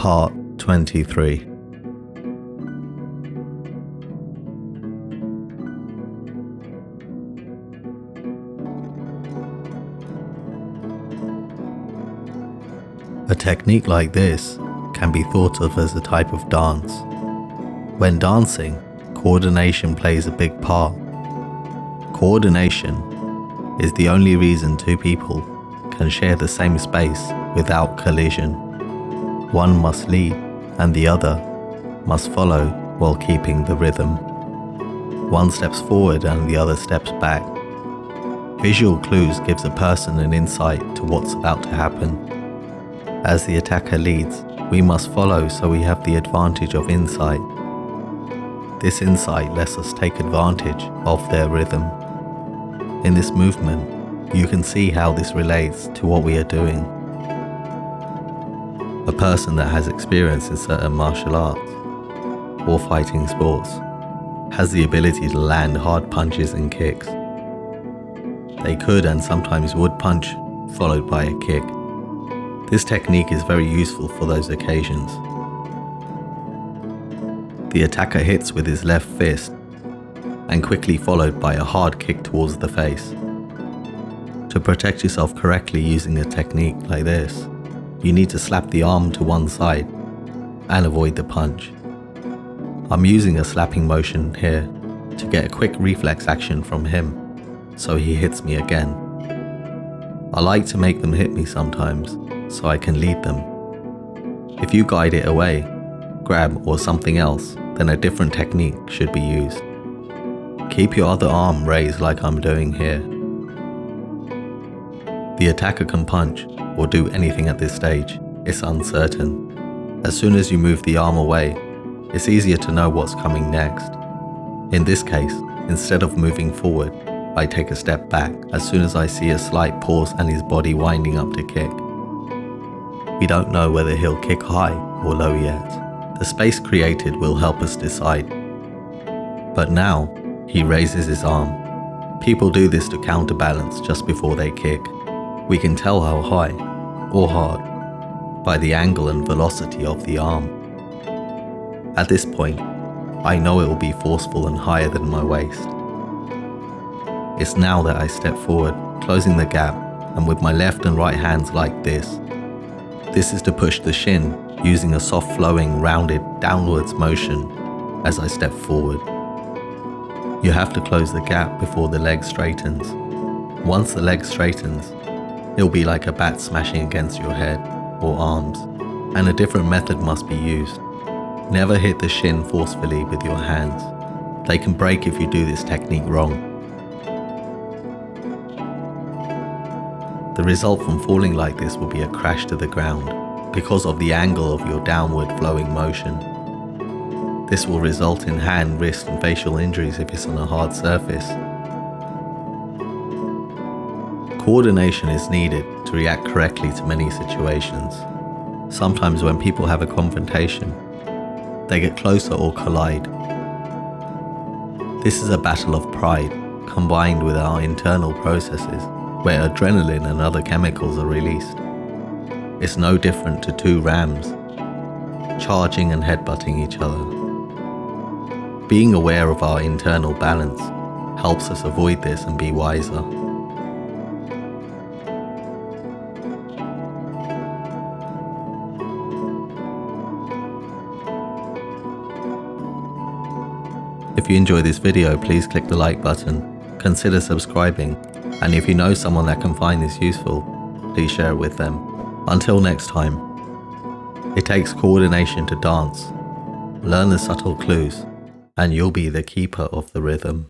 Part 23. A technique like this can be thought of as a type of dance. When dancing, coordination plays a big part. Coordination is the only reason two people can share the same space without collision. One must lead and the other must follow while keeping the rhythm. One steps forward and the other steps back. Visual clues gives a person an insight to what's about to happen. As the attacker leads, we must follow so we have the advantage of insight. This insight lets us take advantage of their rhythm. In this movement, you can see how this relates to what we are doing. A person that has experience in certain martial arts or fighting sports has the ability to land hard punches and kicks. They could and sometimes would punch followed by a kick. This technique is very useful for those occasions. The attacker hits with his left fist and quickly followed by a hard kick towards the face. To protect yourself correctly using a technique like this, you need to slap the arm to one side and avoid the punch. I'm using a slapping motion here to get a quick reflex action from him so he hits me again. I like to make them hit me sometimes so I can lead them. If you guide it away, grab or something else, then a different technique should be used. Keep your other arm raised like I'm doing here. The attacker can punch or do anything at this stage. It's uncertain. As soon as you move the arm away, it's easier to know what's coming next. In this case, instead of moving forward, I take a step back as soon as I see a slight pause and his body winding up to kick. We don't know whether he'll kick high or low yet. The space created will help us decide. But now, he raises his arm. People do this to counterbalance just before they kick. We can tell how high or hard by the angle and velocity of the arm. At this point, I know it will be forceful and higher than my waist. It's now that I step forward, closing the gap, and with my left and right hands like this. This is to push the shin using a soft flowing, rounded, downwards motion as I step forward. You have to close the gap before the leg straightens. Once the leg straightens, it'll be like a bat smashing against your head or arms, and a different method must be used. Never hit the shin forcefully with your hands. They can break if you do this technique wrong. The result from falling like this will be a crash to the ground because of the angle of your downward flowing motion. This will result in hand, wrist and facial injuries if it's on a hard surface. Coordination is needed to react correctly to many situations. Sometimes when people have a confrontation, they get closer or collide. This is a battle of pride combined with our internal processes where adrenaline and other chemicals are released. It's no different to two rams charging and headbutting each other. Being aware of our internal balance helps us avoid this and be wiser. If you enjoyed this video, please click the like button, consider subscribing, and if you know someone that can find this useful, please share it with them. Until next time, it takes coordination to dance. Learn the subtle clues, and you'll be the keeper of the rhythm.